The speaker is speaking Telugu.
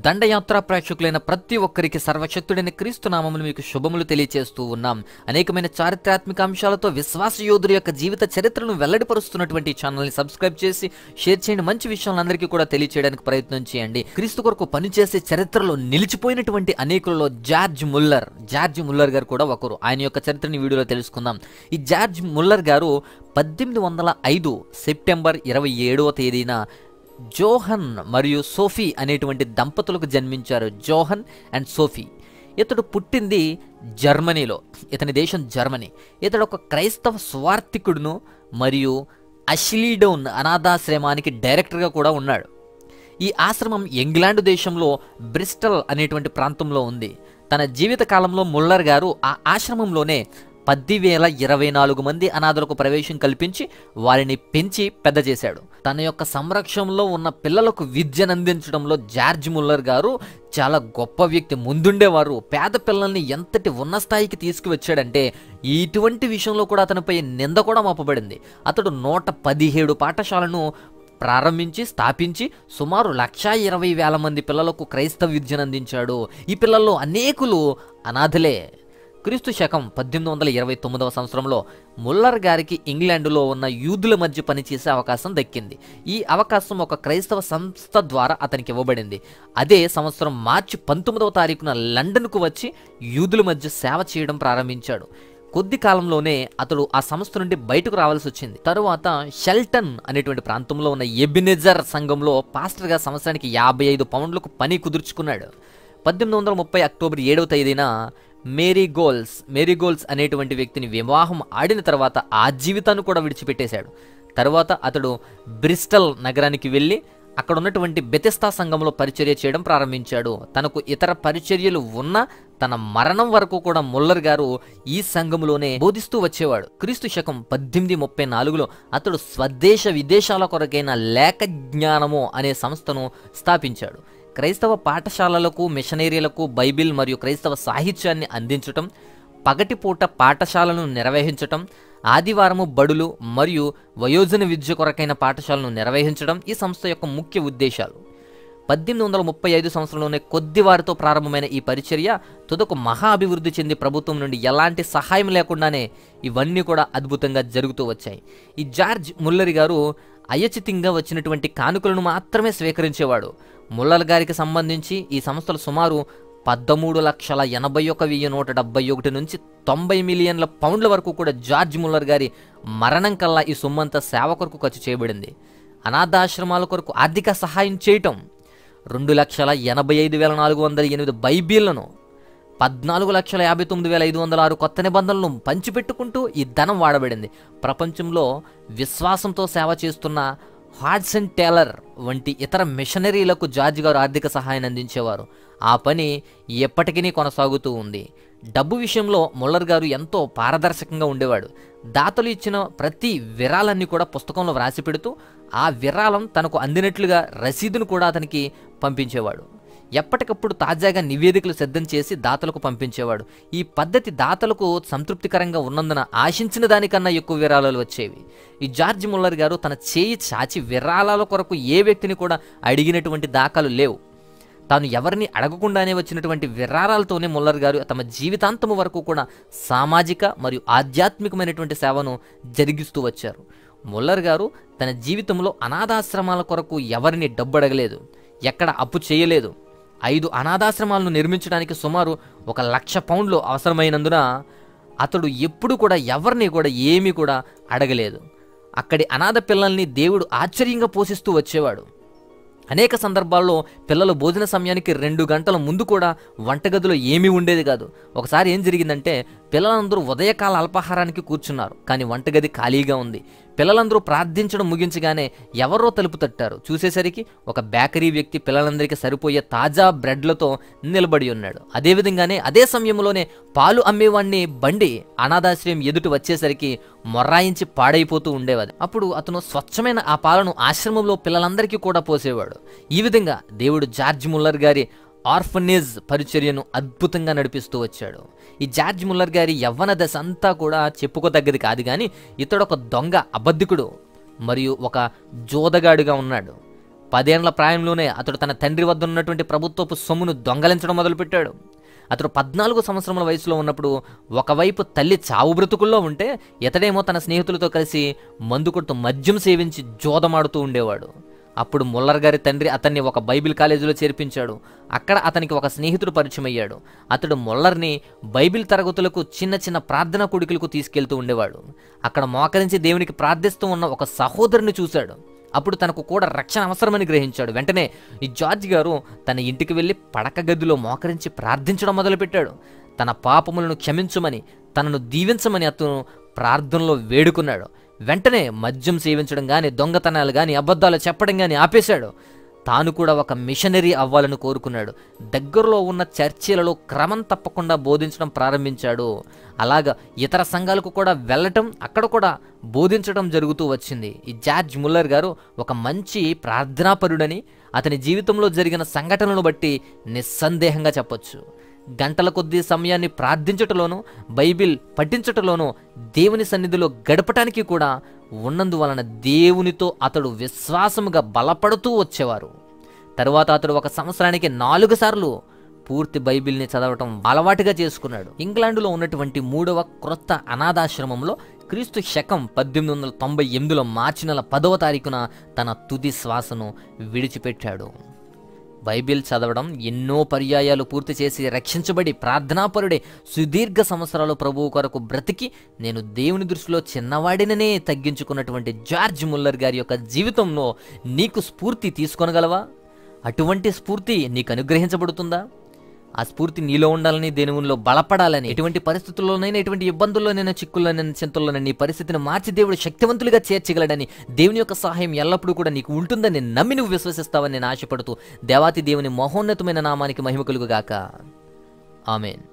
దండయాత్ర ప్రేక్షకులైన ప్రతి ఒక్కరికి సర్వశక్తుడైన క్రీస్తు నామములు మీకు శుభములు తెలియజేస్తూ ఉన్నాం. అనేకమైన చారిత్రాత్మక అంశాలతో విశ్వాస యోధుల యొక్క జీవిత చరిత్రను వెల్లడిపరుస్తున్నటువంటి ఛానల్ని సబ్స్క్రైబ్ చేసి షేర్ చేయండి. మంచి విషయాలను అందరికీ కూడా తెలియచేయడానికి ప్రయత్నం చేయండి. క్రీస్తు కొరకు పనిచేసే చరిత్రలో నిలిచిపోయినటువంటి అనేకులలో జార్జ్ ముల్లర్ గారు కూడా ఒకరు. ఆయన యొక్క చరిత్రని వీడియోలో తెలుసుకుందాం. ఈ జార్జ్ ముల్లర్ గారు 1805 సెప్టెంబర్ 27వ తేదీన జోహన్ మరియు సోఫీ అనేటువంటి దంపతులకు జన్మించారు. జోహన్ అండ్ సోఫీ. ఇతడు పుట్టింది జర్మనీలో. ఇతని దేశం జర్మనీ. ఇతడు ఒక క్రైస్తవ స్వార్థికుడును మరియు అష్లీడౌన్ అనాథాశ్రమానికి డైరెక్టర్గా కూడా ఉన్నాడు. ఈ ఆశ్రమం ఇంగ్లాండ్ దేశంలో బ్రిస్టల్ అనేటువంటి ప్రాంతంలో ఉంది. తన జీవిత కాలంలో ముల్లర్ గారు ఆ ఆశ్రమంలోనే 10,024 మంది అనాథలకు ప్రవేశం కల్పించి వారిని పెంచి పెద్ద చేశాడు. తన యొక్క సంరక్షణలో ఉన్న పిల్లలకు విద్యను అందించడంలో జార్జ్ ముల్లర్ గారు చాలా గొప్ప వ్యక్తి. ముందుండేవారు. పేద పిల్లల్ని ఎంతటి ఉన్న స్థాయికి తీసుకువచ్చాడంటే ఇటువంటి విషయంలో కూడా అతనిపై నింద కూడా మోపబడింది. అతడు 117 పాఠశాలను ప్రారంభించి స్థాపించి సుమారు 1,20,000 మంది పిల్లలకు క్రైస్తవ విద్యను అందించాడు. ఈ పిల్లల్లో అనేకులు అనాథలే. క్రీస్తు శకం 1829వ సంవత్సరంలో ముల్లర్ గారికి ఇంగ్లాండ్లో ఉన్న యూదుల మధ్య పనిచేసే అవకాశం దక్కింది. ఈ అవకాశం ఒక క్రైస్తవ సంస్థ ద్వారా అతనికి ఇవ్వబడింది. అదే సంవత్సరం మార్చి 19వ తారీఖున లండన్కు వచ్చి యూదుల మధ్య సేవ చేయడం ప్రారంభించాడు. కొద్ది కాలంలోనే అతడు ఆ సంస్థ నుండి బయటకు రావాల్సి వచ్చింది. తరువాత షెల్టన్ అనేటువంటి ప్రాంతంలో ఉన్న ఎబినెజర్ సంఘంలో పాస్టర్గా సంవత్సరానికి 55 పౌండ్లకు పని కుదుర్చుకున్నాడు. 1830 అక్టోబర్ 7వ తేదీన మేరీగోల్స్ అనేటువంటి వ్యక్తిని వివాహం ఆడిన తర్వాత ఆ జీవితాన్ని కూడా విడిచిపెట్టేశాడు. తర్వాత అతడు బ్రిస్టల్ నగరానికి వెళ్ళి అక్కడ ఉన్నటువంటి బెతెస్తా సంఘంలో పరిచర్య చేయడం ప్రారంభించాడు. తనకు ఇతర పరిచర్యలు ఉన్న తన మరణం వరకు కూడా ముల్లర్ గారు ఈ సంఘంలోనే బోధిస్తూ వచ్చేవాడు. క్రీస్తు శకం 1834లో అతడు స్వదేశ విదేశాల కొరకైన లేఖ జ్ఞానము అనే సంస్థను స్థాపించాడు. క్రైస్తవ పాఠశాలలకు మిషనరీలకు బైబిల్ మరియు క్రైస్తవ సాహిత్యాన్ని అందించటం, పగటిపూట పాఠశాలను నిర్వహించటం, ఆదివారము బడులు మరియు వయోజన విద్య కొరకైన పాఠశాలను నిర్వహించడం ఈ సంస్థ యొక్క ముఖ్య ఉద్దేశాలు. 1835 సంవత్సరంలోనే కొద్ది వారితో ప్రారంభమైన ఈ పరిచర్య తుదకు మహా అభివృద్ధి చెంది ప్రభుత్వం నుండి ఎలాంటి సహాయం లేకుండానే ఇవన్నీ కూడా అద్భుతంగా జరుగుతూ వచ్చాయి. ఈ జార్జ్ ముల్లర్ గారు అయచితంగా వచ్చినటువంటి కానుకలను మాత్రమే స్వీకరించేవాడు. ముల్లర్ గారికి సంబంధించి ఈ సంస్థలు సుమారు 13,81,171 నుంచి 90 మిలియన్ల పౌండ్ల వరకు కూడా జార్జ్ ముల్లర్ గారి మరణం కల్లా ఈ సొమ్మంతా సేవ కొరకు ఖర్చు చేయబడింది. అనాథాశ్రమాల కొరకు ఆర్థిక సహాయం చేయటం, 2,85,408 బైబిళ్లను, 14,59,506 కొత్త నిబంధనలను పంచిపెట్టుకుంటూ ఈ ధనం వాడబడింది. ప్రపంచంలో విశ్వాసంతో సేవ చేస్తున్న హాడ్సన్ టేలర్ వంటి ఇతర మిషనరీలకు జార్జ్ గారు ఆర్థిక సహాయాన్ని అందించేవారు. ఆ పని ఎప్పటికీ కొనసాగుతూ ఉంది. డబ్బు విషయంలో ముల్లర్ గారు ఎంతో పారదర్శకంగా ఉండేవాడు. దాతలు ఇచ్చిన ప్రతి విరాళాన్ని కూడా పుస్తకంలో వ్రాసి పెడుతూ ఆ విరాళం తనకు అందినట్లుగా రసీదును కూడా అతనికి పంపించేవాడు. ఎప్పటికప్పుడు తాజాగా నివేదికలు సిద్ధం చేసి దాతలకు పంపించేవాడు. ఈ పద్ధతి దాతలకు సంతృప్తికరంగా ఉన్నందున ఆశించిన దానికన్నా ఎక్కువ విరాళాలు వచ్చేవి. ఈ జార్జ్ ముల్లర్ గారు తన చేయి చాచి విరాళాల కొరకు ఏ వ్యక్తిని కూడా అడిగినటువంటి దాఖలు లేవు. తాను ఎవరిని అడగకుండానే వచ్చినటువంటి విరాళాలతోనే ముల్లర్ గారు తమ జీవితాంతము వరకు కూడా సామాజిక మరియు ఆధ్యాత్మికమైనటువంటి సేవను జరిగిస్తూ వచ్చారు. ముల్లర్ గారు తన జీవితంలో అనాథాశ్రమాల కొరకు ఎవరిని డబ్బు అడగలేదు, ఎక్కడ అప్పు చేయలేదు. 5 అనాథాశ్రమాలను నిర్మించడానికి సుమారు 1,00,000 పౌండ్లు అవసరమైనందున అతడు ఎప్పుడు కూడా ఎవరిని కూడా ఏమీ కూడా అడగలేదు. అక్కడి అనాథ పిల్లల్ని దేవుడు ఆశ్చర్యంగా పోషిస్తూ వచ్చేవాడు. అనేక సందర్భాల్లో పిల్లలు భోజన సమయానికి 2 గంటల ముందు కూడా వంటగదిలో ఏమీ ఉండేది కాదు. ఒకసారి ఏం జరిగిందంటే పిల్లలందరూ ఉదయకాల అల్పాహారానికి కూర్చున్నారు, కానీ వంటగది ఖాళీగా ఉంది. పిల్లలందరూ ప్రార్థించడం ముగించగానే ఎవరో తలుపు తట్టారు. చూసేసరికి ఒక బేకరీ వ్యక్తి పిల్లలందరికీ సరిపోయే తాజా బ్రెడ్లతో నిలబడి ఉన్నాడు. అదేవిధంగానే అదే సమయంలోనే పాలు అమ్మేవాడిని బండి అనాథాశ్రయం ఎదుటి వచ్చేసరికి మొర్రాయించి పాడైపోతూ ఉండేవాడు. అప్పుడు అతను స్వచ్ఛమైన ఆ పాలను ఆశ్రమంలో పిల్లలందరికీ కూడా పోసేవాడు. ఈ విధంగా దేవుడు జార్జ్ ముల్లర్ గారి ఆర్ఫనేజ్ పరిచర్యను అద్భుతంగా నడిపిస్తూ వచ్చాడు. ఈ జార్జ్ ముల్లర్ గారి యవ్వన దశ అంతా కూడా చెప్పుకోదగ్గది కాదు, కానీ ఇతడు ఒక దొంగ, అబద్ధికుడు మరియు ఒక జోదగాడుగా ఉన్నాడు. 10 ఏండ్ల ప్రాయంలోనే అతడు తన తండ్రి వద్ద ఉన్నటువంటి ప్రభుత్వపు సొమ్మును దొంగలించడం మొదలుపెట్టాడు. అతడు 14 సంవత్సరముల వయసులో ఉన్నప్పుడు ఒకవైపు తల్లి చావు బ్రతుకుల్లో ఉంటే, ఇతడేమో తన స్నేహితులతో కలిసి మందు కొడుతూ మద్యం సేవించి జోదమాడుతూ ఉండేవాడు. అప్పుడు ముల్లర్ గారి తండ్రి అతన్ని ఒక బైబిల్ కాలేజీలో చేర్పించాడు. అక్కడ అతనికి ఒక స్నేహితుడు పరిచయం అయ్యాడు. అతడు ముల్లర్ని బైబిల్ తరగతులకు, చిన్న చిన్న ప్రార్థనా కూడికలకు తీసుకెళ్తూ ఉండేవాడు. అక్కడ మోకరించి దేవునికి ప్రార్థిస్తూ ఉన్న ఒక సహోదరుని చూశాడు. అప్పుడు తనకు కూడా రక్షణ అవసరమని గ్రహించాడు. వెంటనే ఈ జార్జ్ గారు తన ఇంటికి వెళ్ళి పడక గదిలో మోకరించి ప్రార్థించడం మొదలుపెట్టాడు. తన పాపములను క్షమించమని, తనను దీవించమని అతను ప్రార్థనలో వేడుకున్నాడు. వెంటనే మద్యం సేవించడం కానీ, దొంగతనాలు కానీ, అబద్ధాలు చెప్పడం కానీ ఆపేశాడు. తాను కూడా ఒక మిషనరీ అవ్వాలని కోరుకున్నాడు. దగ్గరలో ఉన్న చర్చిలలో క్రమం తప్పకుండా బోధించడం ప్రారంభించాడు. అలాగా ఇతర సంఘాలకు కూడా వెళ్ళటం, అక్కడ కూడా బోధించడం జరుగుతూ వచ్చింది. ఈ జార్జ్ ముల్లర్ గారు ఒక మంచి ప్రార్థనాపరుడని అతని జీవితంలో జరిగిన సంఘటనలను బట్టి నిస్సందేహంగా చెప్పొచ్చు. గంటల కొద్దీ సమయాన్ని ప్రార్థించటలోనూ, బైబిల్ పఠించటలోనూ, దేవుని సన్నిధిలో గడపటానికి కూడా ఉన్నందువలన దేవునితో అతడు విశ్వాసముగా బలపడుతూ వచ్చేవారు. తరువాత అతడు ఒక సంవత్సరానికి 4 సార్లు పూర్తి బైబిల్ని చదవటం అలవాటుగా చేసుకున్నాడు. ఇంగ్లాండులో ఉన్నటువంటి 3వ క్రొత్త అనాథాశ్రమంలో క్రీస్తు శకం 1898లో మార్చి నెల 10వ తారీఖున తన తుది శ్వాసను విడిచిపెట్టాడు. బైబిల్ చదవడం ఎన్నో పర్యాయాలు పూర్తి చేసి రక్షించబడి ప్రార్థనాపరుడే సుదీర్ఘ సంవత్సరాలు ప్రభువు కొరకు బ్రతికి నేను దేవుని దృష్టిలో చిన్నవాడిననే తగ్గించుకున్నటువంటి జార్జ్ ముల్లర్ గారి యొక్క జీవితంలో నీకు స్ఫూర్తి తీసుకొనగలవా? అటువంటి స్ఫూర్తి నీకు అనుగ్రహించబడుతుందా? ఆ స్ఫూర్తి నీలో ఉండాలని, దేవునిలో బలపడాలని, ఎటువంటి పరిస్థితుల్లోనైనా, ఎటువంటి ఇబ్బందుల్లోనైనా, చిక్కుల్లోనైనా, చింతల్లోనైనా నీ పరిస్థితిని మార్చి దేవుడు శక్తివంతులుగా చేర్చగలడని, దేవుని యొక్క సహాయం ఎల్లప్పుడూ కూడా నీకు ఉంటుందని నమ్మి నువ్వు విశ్వసిస్తావని నేను ఆశపడుతూ, దేవాతి దేవుని మహోన్నతమైన నామానికి మహిమ కలుగుగాక. ఆమేన్.